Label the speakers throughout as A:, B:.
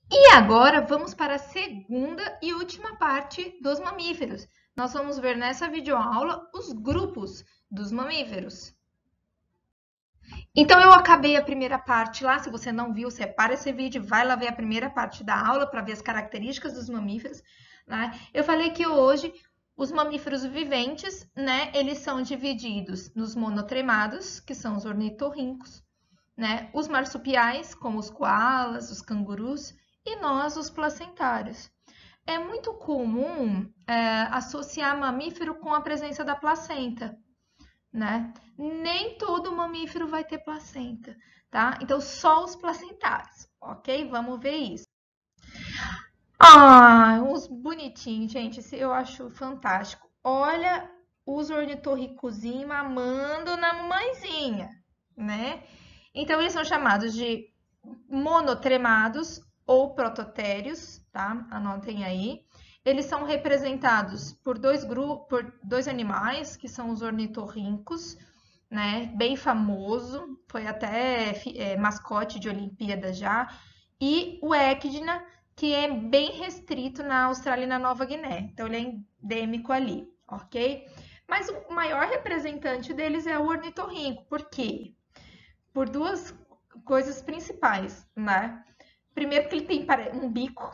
A: E agora vamos para a segunda e última parte dos mamíferos. Nós vamos ver nessa videoaula os grupos dos mamíferos. Então, eu acabei a primeira parte lá. Se você não viu, separa esse vídeo, vai lá ver a primeira parte da aula para ver as características dos mamíferos, né? Eu falei que hoje os mamíferos viventes, né, eles são divididos nos monotremados, que são os ornitorrincos, né? Os marsupiais, como os coalas, os cangurus, e nós, os placentários. É muito comum associar mamífero com a presença da placenta, né? Nem todo mamífero vai ter placenta, tá? Então, só os placentários, ok? Vamos ver isso. Ah, uns bonitinhos, gente. Esse eu acho fantástico. Olha os ornitorrincozinhos mamando na mamãezinha, né? Então, eles são chamados de monotremados ou prototérios, tá? Anotem aí. Eles são representados por dois animais, que são os ornitorrincos, né? Bem famoso, foi até mascote de Olimpíada já. E o Ecdna, que é bem restrito na Austrália e na Nova Guiné. Então, ele é endêmico ali, ok? Mas o maior representante deles é o ornitorrinco. Por quê? Por duas coisas principais, né? Primeiro que ele tem um bico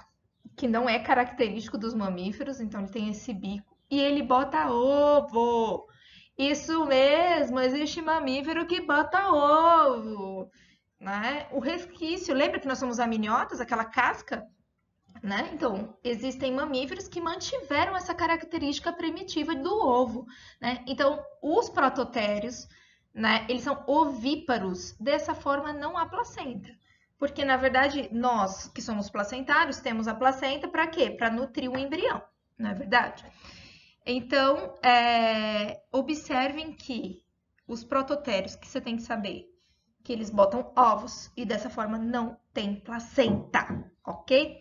A: que não é característico dos mamíferos, então ele tem esse bico. E ele bota ovo. Isso mesmo, existe mamífero que bota ovo, né? O resquício, lembra que nós somos amniotas, aquela casca, né? Então, existem mamíferos que mantiveram essa característica primitiva do ovo, né? Então, os prototérios, né, eles são ovíparos. Dessa forma, não há placenta. Porque, na verdade, nós que somos placentários, temos a placenta para quê? Para nutrir o embrião, não é verdade? Então, observem que os prototérios, que você tem que saber, que eles botam ovos e dessa forma não tem placenta, ok?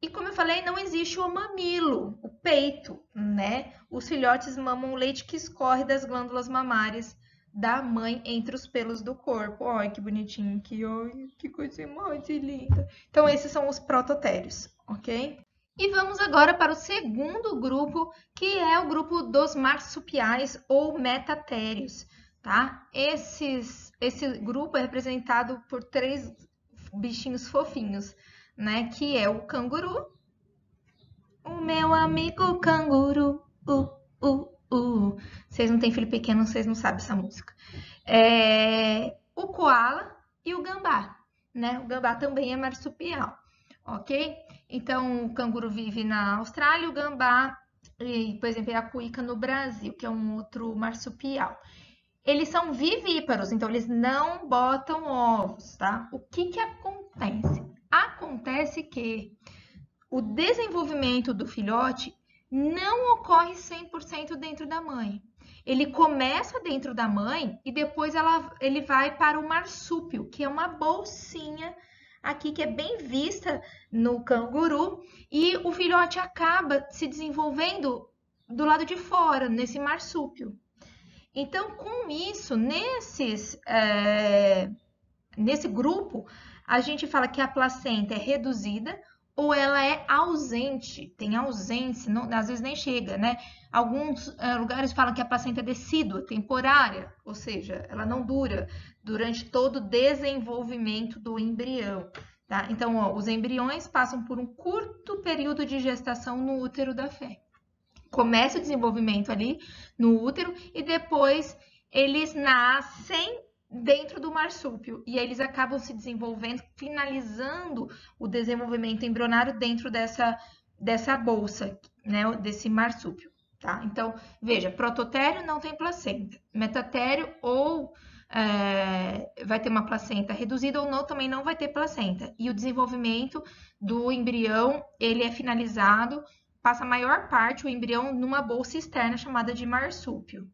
A: E como eu falei, não existe o mamilo, o peito, né? Os filhotes mamam o leite que escorre das glândulas mamárias da mãe entre os pelos do corpo. Olha que bonitinho aqui, olha que coisa mais linda. Então, esses são os prototérios, ok? E vamos agora para o segundo grupo, que é o grupo dos marsupiais ou metatérios, tá? Esse grupo é representado por três bichinhos fofinhos, né? Que é o canguru, o meu amigo canguru, Vocês não têm filho pequeno, vocês não sabem essa música. O koala e o gambá, né? O gambá também é marsupial, ok? Então, o canguru vive na Austrália, o gambá, por exemplo, é a cuíca no Brasil, que é um outro marsupial. Eles são vivíparos, então eles não botam ovos, tá? O que que acontece? Acontece que o desenvolvimento do filhote não ocorre 100% dentro da mãe. Ele começa dentro da mãe e depois ele vai para o marsúpio, que é uma bolsinha aqui que é bem vista no canguru, e o filhote acaba se desenvolvendo do lado de fora, nesse marsúpio. Então, com isso, nesse grupo, a gente fala que a placenta é reduzida ou ela é ausente, tem ausência, não, às vezes nem chega, né? Alguns lugares falam que a placenta é decídua, temporária, ou seja, ela não dura durante todo o desenvolvimento do embrião. Tá? Então, ó, os embriões passam por um curto período de gestação no útero da fêmea. Começa o desenvolvimento ali no útero e depois eles nascem dentro do marsúpio e eles acabam se desenvolvendo, finalizando o desenvolvimento embrionário dentro dessa bolsa, né, desse marsúpio, tá? Então, veja, prototério não tem placenta, metatério ou vai ter uma placenta reduzida ou não, também não vai ter placenta. E o desenvolvimento do embrião, ele é finalizado, passa a maior parte o embrião numa bolsa externa chamada de marsúpio.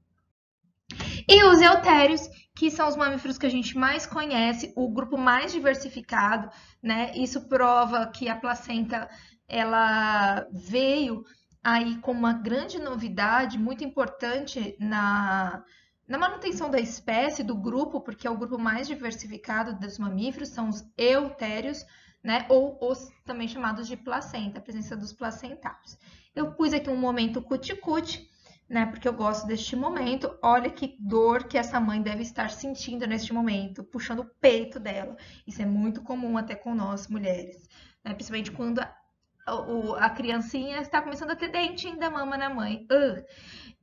A: E os eutérios, que são os mamíferos que a gente mais conhece, o grupo mais diversificado, né? Isso prova que a placenta ela veio aí com uma grande novidade, muito importante na manutenção da espécie, do grupo, porque é o grupo mais diversificado dos mamíferos, são os eutérios, né? Ou os também chamados de placenta, a presença dos placentários. Eu pus aqui um momento cuti-cuti, né? Porque eu gosto deste momento. Olha que dor que essa mãe deve estar sentindo neste momento, puxando o peito dela. Isso é muito comum até com nós, mulheres, né? Principalmente quando a criancinha está começando a ter dentinho da mama na mãe.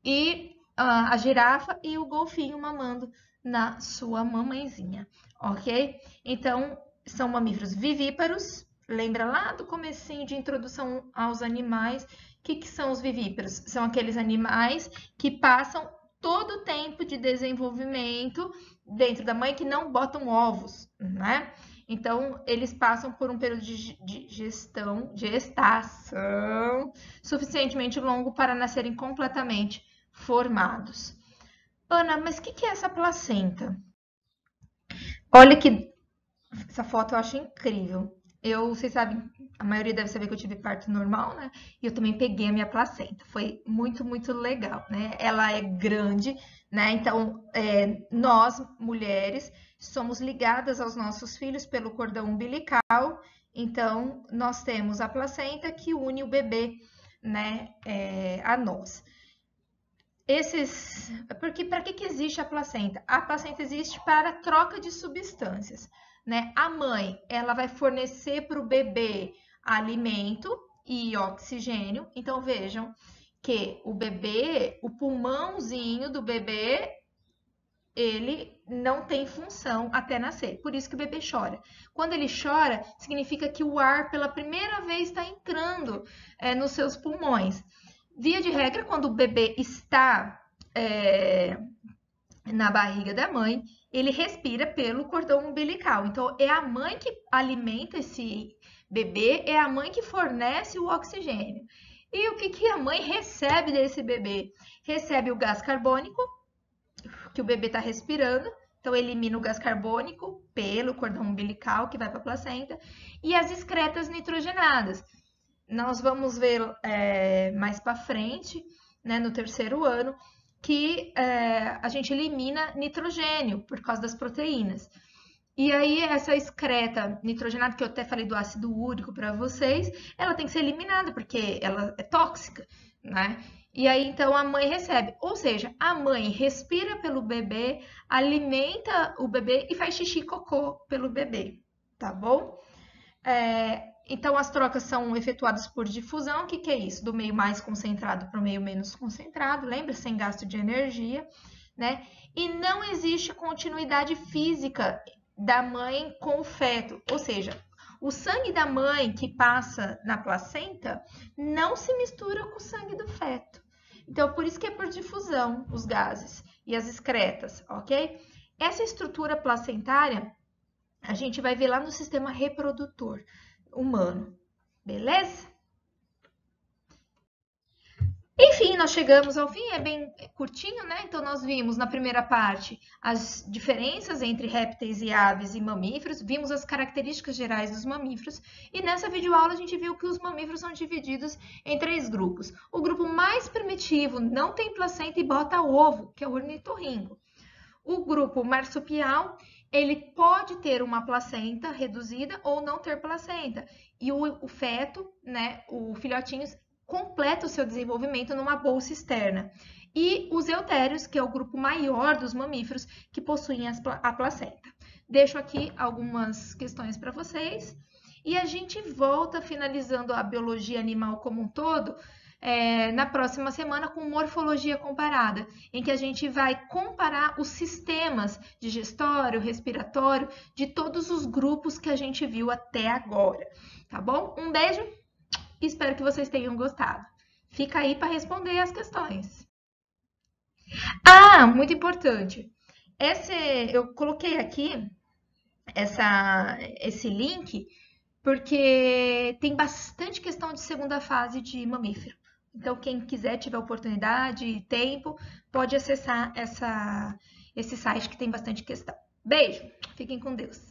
A: E a girafa e o golfinho mamando na sua mamãezinha, ok? Então, são mamíferos vivíparos. Lembra lá do comecinho de introdução aos animais? O que são os vivíparos? São aqueles animais que passam todo o tempo de desenvolvimento dentro da mãe que não botam ovos, né? Então, eles passam por um período de gestação suficientemente longo para nascerem completamente formados. Ana, mas o que é essa placenta? Olha que essa foto eu acho incrível. Vocês sabem, a maioria deve saber que eu tive parto normal, né? E eu também peguei a minha placenta. Foi muito, muito legal, né? Ela é grande, né? Então, nós, mulheres, somos ligadas aos nossos filhos pelo cordão umbilical. Então, nós temos a placenta que une o bebê, né, a nós. Porque para que existe a placenta? A placenta existe para troca de substâncias, né? A mãe, ela vai fornecer para o bebê alimento e oxigênio. Então vejam que o bebê, o pulmãozinho do bebê, ele não tem função até nascer. Por isso que o bebê chora. Quando ele chora, significa que o ar pela primeira vez está entrando nos seus pulmões. Via de regra, quando o bebê está na barriga da mãe, ele respira pelo cordão umbilical. Então, é a mãe que alimenta esse bebê, é a mãe que fornece o oxigênio. E o que a mãe recebe desse bebê? Recebe o gás carbônico, que o bebê está respirando. Então, elimina o gás carbônico pelo cordão umbilical, que vai para a placenta, e as excretas nitrogenadas. Nós vamos ver mais para frente, né, no terceiro ano, que a gente elimina nitrogênio por causa das proteínas. E aí, essa excreta nitrogenada, que eu até falei do ácido úrico para vocês, ela tem que ser eliminada, porque ela é tóxica, né? E aí, então, a mãe recebe. Ou seja, a mãe respira pelo bebê, alimenta o bebê e faz xixi e cocô pelo bebê, tá bom? Então, as trocas são efetuadas por difusão. O que é isso? Do meio mais concentrado para o meio menos concentrado, lembra? Sem gasto de energia, né? E não existe continuidade física da mãe com o feto, ou seja, o sangue da mãe que passa na placenta não se mistura com o sangue do feto. Então, por isso que é por difusão os gases e as excretas, ok? Essa estrutura placentária a gente vai ver lá no sistema reprodutor humano, beleza? Enfim, nós chegamos ao fim, é bem curtinho, né? Então, nós vimos na primeira parte as diferenças entre répteis e aves e mamíferos, vimos as características gerais dos mamíferos, e nessa videoaula a gente viu que os mamíferos são divididos em 3 grupos. O grupo mais primitivo não tem placenta e bota ovo, que é o ornitorrinco. O grupo marsupial, ele pode ter uma placenta reduzida ou não ter placenta. E o feto, né, o filhotinho, completa o seu desenvolvimento numa bolsa externa. E os eutérios, que é o grupo maior dos mamíferos, que possuem a placenta. Deixo aqui algumas questões para vocês. E a gente volta finalizando a biologia animal como um todo, na próxima semana com morfologia comparada, em que a gente vai comparar os sistemas digestório, respiratório, de todos os grupos que a gente viu até agora, tá bom? Um beijo e espero que vocês tenham gostado. Fica aí para responder as questões. Ah, muito importante. Eu coloquei aqui esse link porque tem bastante questão de segunda fase de mamífero. Então, quem quiser, tiver oportunidade e tempo, pode acessar esse site que tem bastante questão. Beijo, fiquem com Deus.